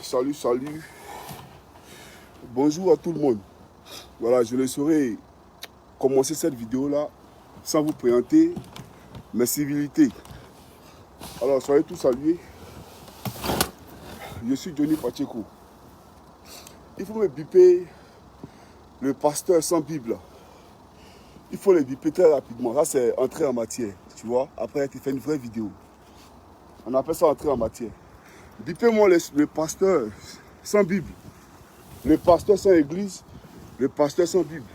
Salut. Bonjour à tout le monde. Voilà, je ne saurais commencer cette vidéo-là sans vous présenter mes civilités. Alors, soyez tous salués. Je suis Johnny Pacheco. Il faut me biper le pasteur sans Bible. Il faut le biper très rapidement. Ça, c'est entrer en matière. Tu vois, après, tu fais une vraie vidéo. On appelle ça entrer en matière. Bipez-moi le pasteur sans Bible. Le pasteur sans église. Le pasteur sans Bible.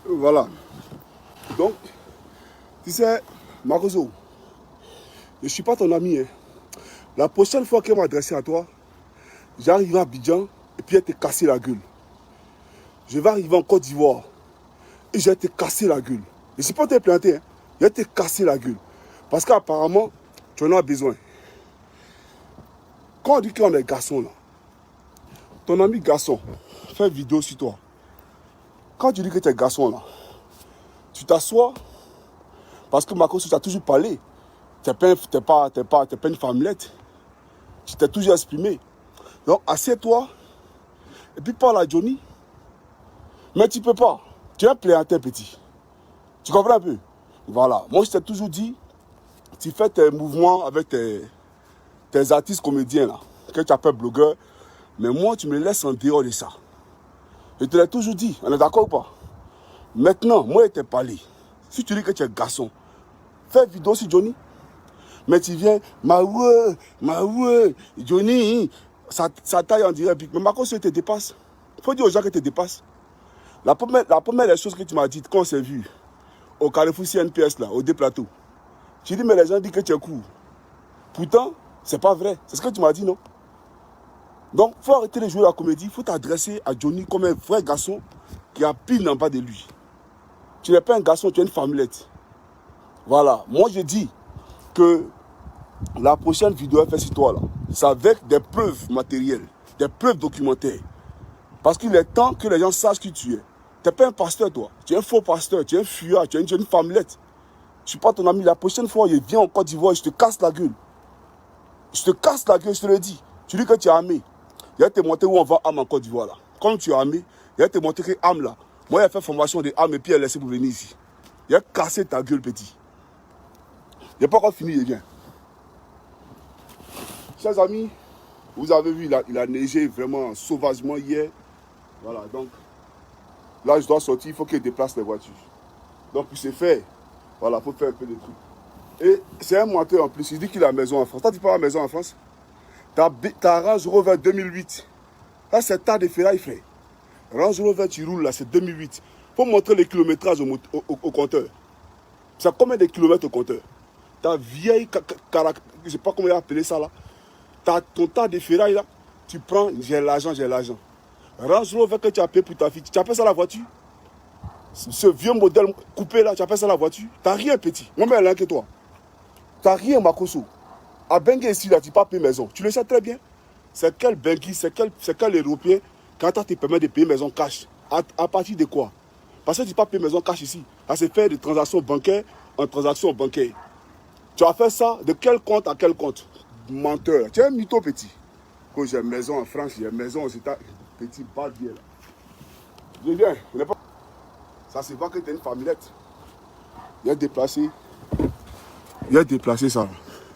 Voilà. Donc, tu sais, Marozo, je ne suis pas ton ami. Hein. La prochaine fois qu'elle m'a adressé à toi, j'arrive à Abidjan et puis elle te casser la gueule. Je vais arriver en Côte d'Ivoire et je vais te casser la gueule. Je ne suis pas te planter, hein. Je vais te casser la gueule. Parce qu'apparemment, tu en as besoin. Quand on dit qu'on est garçon là, ton ami garçon fait une vidéo sur toi. Quand tu dis que tu es garçon là, tu t'assois parce que Marcos, tu as toujours parlé. Tu n'es pas une femmelette. Tu t'es toujours exprimé. Donc, assieds-toi et puis parle à Johnny. Mais tu ne peux pas. Tu es un pléantin petit. Tu comprends un peu? Voilà. Moi, je t'ai toujours dit, tu fais tes mouvements avec tes artistes comédiens là, que tu appelles blogueurs. Mais moi, tu me laisses en dehors de ça. Je te l'ai toujours dit. On est d'accord ou pas? Maintenant, moi, je t'ai parlé. Si tu dis que tu es garçon, fais une vidéo sur Johnny. Mais tu viens, Johnny, ça taille en direct. Mais Marcos, tu te dépasses. Il faut dire aux gens que tu te dépasses. La première des choses que tu m'as dit quand on s'est vu au Carrefour CNPS, là, au Déplateau, tu dis, mais les gens disent que tu es court. Pourtant, c'est pas vrai. C'est ce que tu m'as dit, non? Donc, il faut arrêter de jouer la comédie. Il faut t'adresser à Johnny comme un vrai garçon qui a pile en bas de lui. Tu n'es pas un garçon, tu es une femmelette. Voilà. Moi, je dis que la prochaine vidéo est faite sur toi, là. C'est avec des preuves matérielles, des preuves documentaires. Parce qu'il est temps que les gens sachent qui tu es. Tu n'es pas un pasteur, toi. Tu es un faux pasteur, tu es un fuyard, tu es une femmelette. Je ne suis pas ton ami. La prochaine fois, je viens en Côte d'Ivoire et je te casse la gueule. Je te casse la gueule, je te le dis. Tu dis que tu es armé. Il va te montrer où on va âme en Côte d'Ivoire, là. Comme tu es armé, il va te montrer que âme, là. Moi, il a fait formation de âme et puis il a laissé pour venir ici. Il a cassé ta gueule, petit. Il n'est pas encore fini, il vient. Chers amis, vous avez vu, il a neigé vraiment sauvagement hier. Voilà, donc, là, je dois sortir, il faut qu'il déplace les voitures. Donc, pour ce faire, voilà, il faut faire un peu de trucs. Et c'est un menteur en plus, il dit qu'il a la maison en France. Toi, tu pas la maison en France? T'as Range Rover 2008. Là, c'est tas de ferraille, frère. Range Rover, tu roules là, c'est 2008. Il faut montrer le kilométrage au compteur. C'est combien de kilomètres au compteur? Ta vieille caractère, je ne sais pas comment il a appelé ça là. Ton tas de ferraille là, tu prends, j'ai l'argent. Range Rover que tu as payé pour ta fille, tu appelles ça la voiture? Ce vieux modèle coupé là, tu appelles ça la voiture? T'as rien, petit. Moi-même, elle est là que toi. T'as rien, Makoso. À Bengue ici, là, tu n'as pas payé maison. Tu le sais très bien. C'est quel Bengue, c'est quel Européen quand tu te permet de payer maison cash? À partir de quoi? Parce que tu n'as pas payé maison cash ici. Ça se fait de transactions bancaires en transactions bancaires. Tu as fait ça de quel compte à quel compte? Menteur. Tu es un mytho, petit. Quand j'ai maison en France, j'ai maison aux États-Unis. Petit barbier là. Je viens. Ça se voit que tu es une famillette. Il a déplacé ça.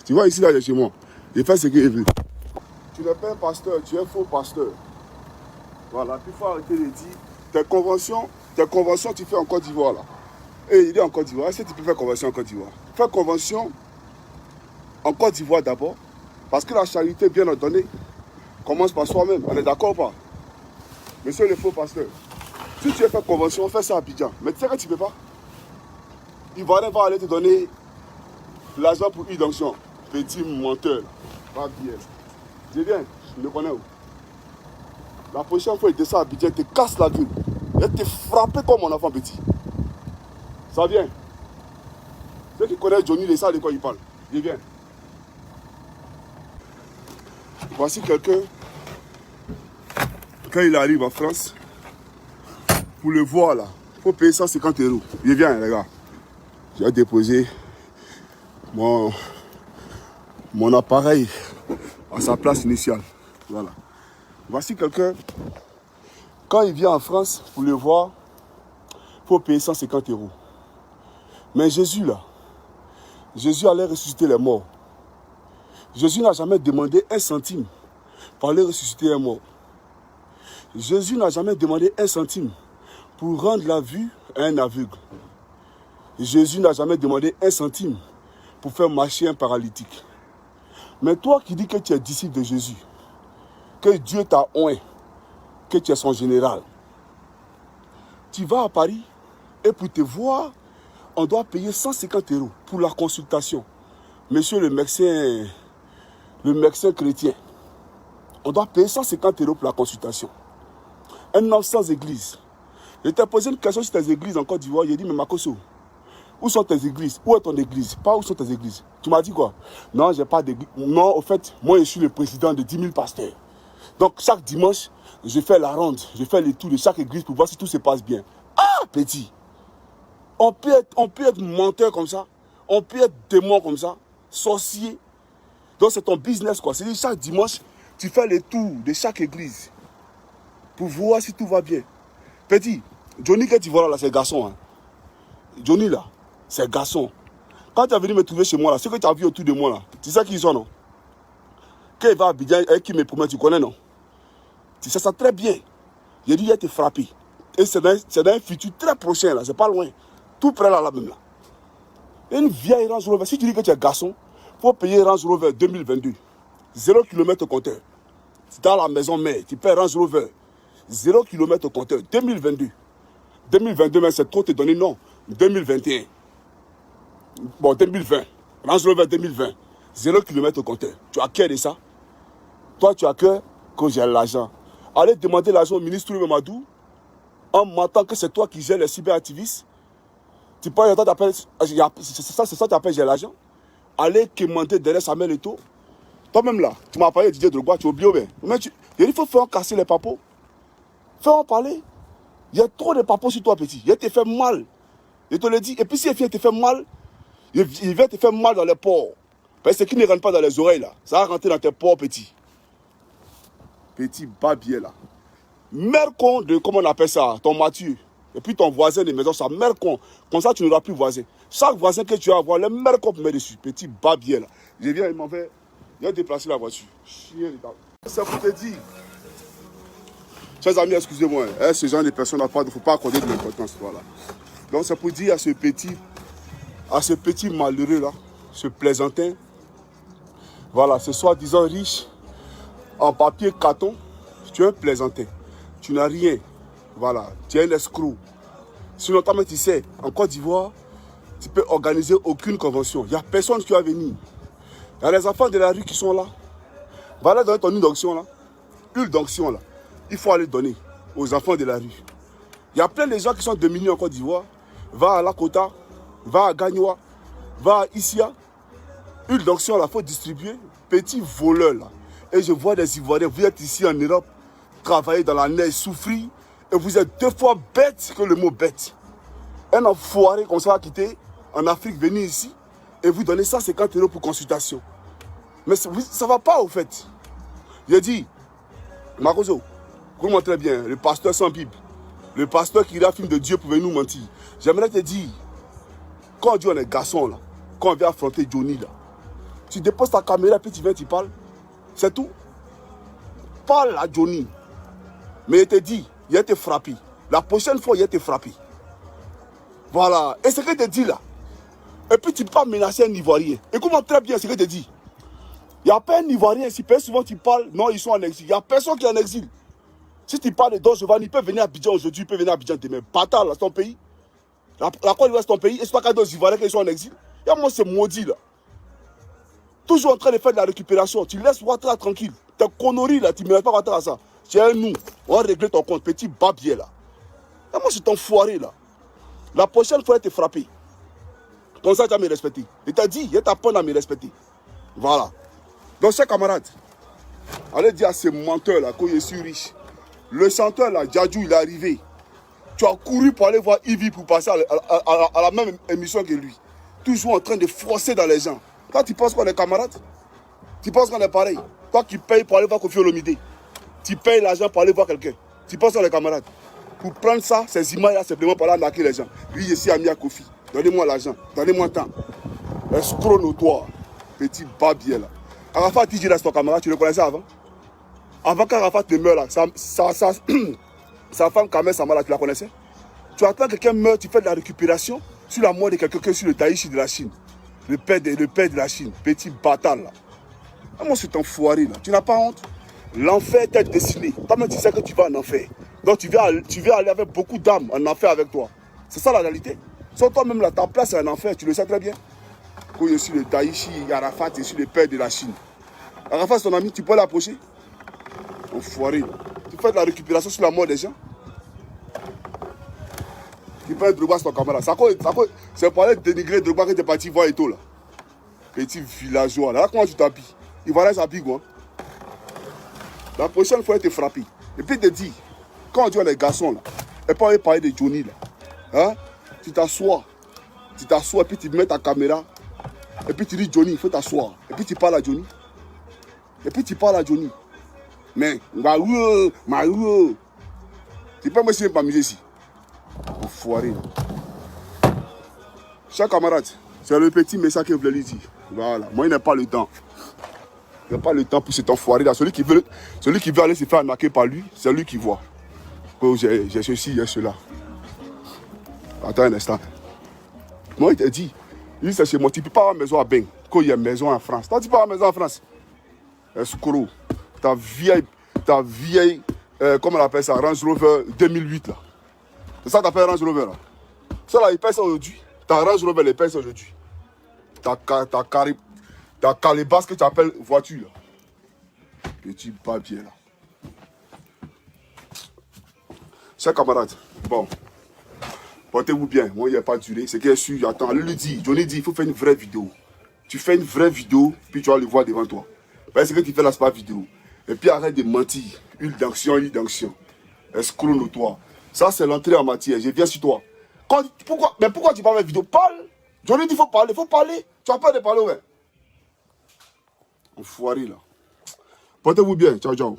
Tu vois ici, là, chez moi. Il fait ce qu'il veut. Tu n'es pas un pasteur, tu es un faux pasteur. Voilà, puis il faut arrêter de dire. Tes conventions, tu fais en Côte d'Ivoire, là. Et il est en Côte d'Ivoire. Est-ce que tu peux faire convention en Côte d'Ivoire? Fais convention en Côte d'Ivoire d'abord. Parce que la charité bien ordonnée commence par soi-même. On est d'accord ou pas? Monsieur le faux pasteur. Si tu veux faire convention, fais ça à Abidjan. Mais tu sais que tu ne peux pas. Ivoirien va aller te donner l'argent pour une onction. Petit menteur. Pas bien. Je viens, je me connais où. La prochaine fois, il descend à Abidjan, il te casse la gueule. Il te frappe comme mon enfant petit. Ça vient. Ceux qui connaissent Johnny, ils savent de quoi il parle. Je viens. Voici quelqu'un, quand il arrive en France, pour le voir là, il faut payer 150 €. Je viens, les gars. J'ai déposé mon appareil à sa place initiale. Voilà. Voici quelqu'un, quand il vient en France, pour le voir, il faut payer 150 €. Mais Jésus là, Jésus allait ressusciter les morts. Jésus n'a jamais demandé un centime pour aller ressusciter un mort. Jésus n'a jamais demandé un centime pour rendre la vue à un aveugle. Jésus n'a jamais demandé un centime pour faire marcher un paralytique. Mais toi qui dis que tu es disciple de Jésus, que Dieu t'a oint, que tu es son général, tu vas à Paris et pour te voir, on doit payer 150 € pour la consultation. Monsieur le médecin chrétien, on doit payer 150 € pour la consultation. Un homme sans église. Je t'ai posé une question sur tes églises en Côte d'Ivoire. J'ai dit, mais Makoso, où sont tes églises? Où est ton église? Pas où sont tes églises. Tu m'as dit quoi? Non, j'ai pas d'église. Non, au fait, moi, je suis le président de 10 000 pasteurs. Donc, chaque dimanche, je fais la ronde. Je fais les tours de chaque église pour voir si tout se passe bien. Ah, petit! On peut être menteur comme ça. On peut être démon comme ça. Sorcier. Donc, c'est ton business, quoi. C'est-à-dire, chaque dimanche, tu fais les tours de chaque église pour voir si tout va bien. Petit, Johnny que tu vois là, c'est garçon. Hein. Johnny là, c'est garçon. Quand tu es venu me trouver chez moi là, ce que tu as vu autour de moi là, tu sais qui ils sont, non? Quand il va à Abidjan et qui me promet, tu connais, non? Tu sais ça très bien. J'ai dit, il a été frappé. Et c'est dans un futur très prochain là, c'est pas loin. Tout près là, même là. Une vieille Range Rover, si tu dis que tu es garçon, il faut payer Range Rover 2022. 0 km au compteur. C'est dans la maison mère, tu paies Range Rover. 0 km au compteur, 2022. 2022, mais c'est trop te donner, non. 2021. Bon, 2020. Range Rover 2020. 0 km au compteur. Tu as cœur de ça? Toi, tu as cœur que j'ai l'argent. Allez demander l'argent au ministre Mamadou en mentant que c'est toi qui gères les cyberactivistes. Tu parles, c'est ça que tu appelles j'ai l'argent. Allez quémander derrière Samuel Eto'o. Toi-même là, tu m'as parlé de Didier Drogba, tu as oublié, mais il faut faire casser les papos. Fais-en parler. Il y a trop de papos sur toi, petit. Il te fait mal. Je te le dis. Et puis si il vient te faire mal, il vient te faire mal dans les pores. Parce que ce qui ne rentre pas dans les oreilles, là, ça va rentrer dans tes pores, petit. Petit babier, là. Mère con de, comment on appelle ça, ton Mathieu. Et puis ton voisin de maison, ça, mère con. Comme ça, tu n'auras plus voisin. Chaque voisin que tu vas avoir, le mère con pour mettre dessus. Petit babier, là. Je viens, il m'en fait. Il a déplacé la voiture. Chien, c'est pour te dire. Chers amis, excusez-moi, hein, ce genre de personnes, il ne faut pas accorder de l'importance. Voilà. Donc c'est pour dire à ce petit malheureux là, ce plaisantin, voilà, ce soi-disant riche, en papier carton, tu es un plaisantin. Tu n'as rien. Voilà, tu es un escroc. Sinon, toi, tu sais, en Côte d'Ivoire, tu peux organiser aucune convention. Il n'y a personne qui va venir. Il y a les enfants de la rue qui sont là. Voilà, donner ton huile d'onction là. Huile d'onction là. Il faut aller donner aux enfants de la rue. Il y a plein de gens qui sont dominés en Côte d'Ivoire. Va à Lakota, va à Gagnoa, va à Issia. Huile d'onction là, il faut distribuer. Petit voleur là. Et je vois des Ivoiriens, vous êtes ici en Europe, travailler dans la neige, souffrir. Et vous êtes 2 fois bête que le mot bête. Un enfoiré comme ça va quitter en Afrique, venir ici. Et vous donnez 150 € pour consultation. Mais ça ne va pas au fait. J'ai dit, Makoso, comment très bien, le pasteur sans Bible, le pasteur qui a un film de Dieu pour venir nous mentir. J'aimerais te dire, quand on dit on est garçon là, quand on vient affronter Johnny là, tu déposes ta caméra puis tu viens, tu parles. C'est tout. Parle à Johnny. Mais il te dit, il a été frappé. La prochaine fois, il a été frappé. Voilà. Et ce que je te dis là, et puis tu peux pas menacer un Ivoirien. Écoute-moi très bien ce que je te dis. Il n'y a pas un Ivoirien ici. Souvent tu parles, non, ils sont en exil. Il n'y a personne qui est en exil. Si tu parles de Don Giovanni, il peut venir à Abidjan aujourd'hui, il peut venir à Abidjan demain. Bâtard, là, c'est ton pays. La Côte d'Ivoire, c'est ton pays, et c'est pas qu'à deux Ivoiriens qui sont en exil. Et moi, c'est maudit, là. Toujours en train de faire de la récupération. Tu laisses Ouattara tranquille. Tes conneries, là, tu ne mérites pas Ouattara à ça. C'est nous. On va régler ton compte, petit babier, là. Et moi, c'est ton foiré, là. La prochaine fois, il te frapper. Comme ça, tu vas me respecter. Il t'a dit, il t'a pas à me respecter. Voilà. Donc, chers camarades, allez dire à ces menteurs-là que je suis riche. Le chanteur, là, Djadjou, il est arrivé. Tu as couru pour aller voir Ivy pour passer à la même émission que lui. Toujours en train de forcer dans les gens. Toi, tu penses qu'on est camarades? Tu penses qu'on est pareil? Toi qui payes pour aller voir Kofi Olomide. Tu payes l'argent pour aller voir quelqu'un. Tu penses qu'on est camarades? Pour prendre ça, ces images-là, simplement pour aller arnaquer les gens. Oui, je suis ami à Kofi. Donnez-moi l'argent. Donnez-moi le temps. Escroc notoire. Petit babier là. Arafat dit reste ton camarade, tu le connaissais avant? Avant qu'Arafat ne meure là, sa femme Kamel Samara, tu la connaissais? Tu attends que quelqu'un meure, tu fais de la récupération sur la mort de quelqu'un sur le Taïchi de la Chine. Le père de la Chine. Petit bâtard là. Ah, moi, c'est un foiré là. Tu n'as pas honte? L'enfer t'est destiné. Toi-même, tu sais que tu vas en enfer. Donc, tu vas aller avec beaucoup d'âmes en enfer avec toi. C'est ça la réalité. Sans toi-même là, ta place est en enfer, tu le sais très bien. Quand je suis le Taïchi, Arafat, je suis le père de la Chine. Arafat, c'est ton ami, tu peux l'approcher? Enfoiré. Tu fais de la récupération sur la mort des gens. Tu fais un Drogba sur ton camarade. C'est pour aller dénigrer Drogba que tu es parti voir Eto là. Petit villageois là. Là comment tu t'habilles? Il va aller s'habiller quoi? La prochaine fois, il te frappe. Et puis il te dit, quand on dit les garçons là, et pas parler de Johnny là. Hein? Tu t'assois et puis tu mets ta caméra. Et puis tu dis Johnny, il faut t'asseoir. Et puis tu parles à Johnny. Mais, Mario, tu peux me signer pas m'amuser ici. Enfoiré. Chers camarades, c'est le petit message que je voulais lui dire. Voilà, moi il n'a pas le temps. Il n'a pas le temps pour cet enfoiré là. Celui qui veut aller se faire arnaquer par lui, c'est lui qui voit. Oh, j'ai ceci, j'ai cela. Attends un instant. Moi il t'a dit, c'est chez moi, tu ne peux pas avoir maison à Beng, quand il y a maison en France. Toi tu peux avoir maison en France. Escroc. Ta vieille, comment on appelle ça, Range Rover 2008 là. C'est ça que tu appelles Range Rover là. Ça là, il paye ça aujourd'hui. Ta Range Rover, il paye ça aujourd'hui. Ta calebasse que tu appelles voiture là. Petit papier là. Chers camarades, bon, portez-vous bien. Moi, il n'y a pas duré. C'est qu'il est sûr, attends, lui dit, Johnny dit, il faut faire une vraie vidéo. Tu fais une vraie vidéo, puis tu vas le voir devant toi. Parce que tu fais la spam vidéo. Et puis arrête de mentir. Huile d'onction. Escroc notoire. Ça, c'est l'entrée en matière. Je viens sur toi. Pourquoi tu parles de vidéo? Parle. Johnny dit, il faut parler. Tu as peur de parler, ouais. Enfoiré, là. Portez-vous bien. Ciao, ciao.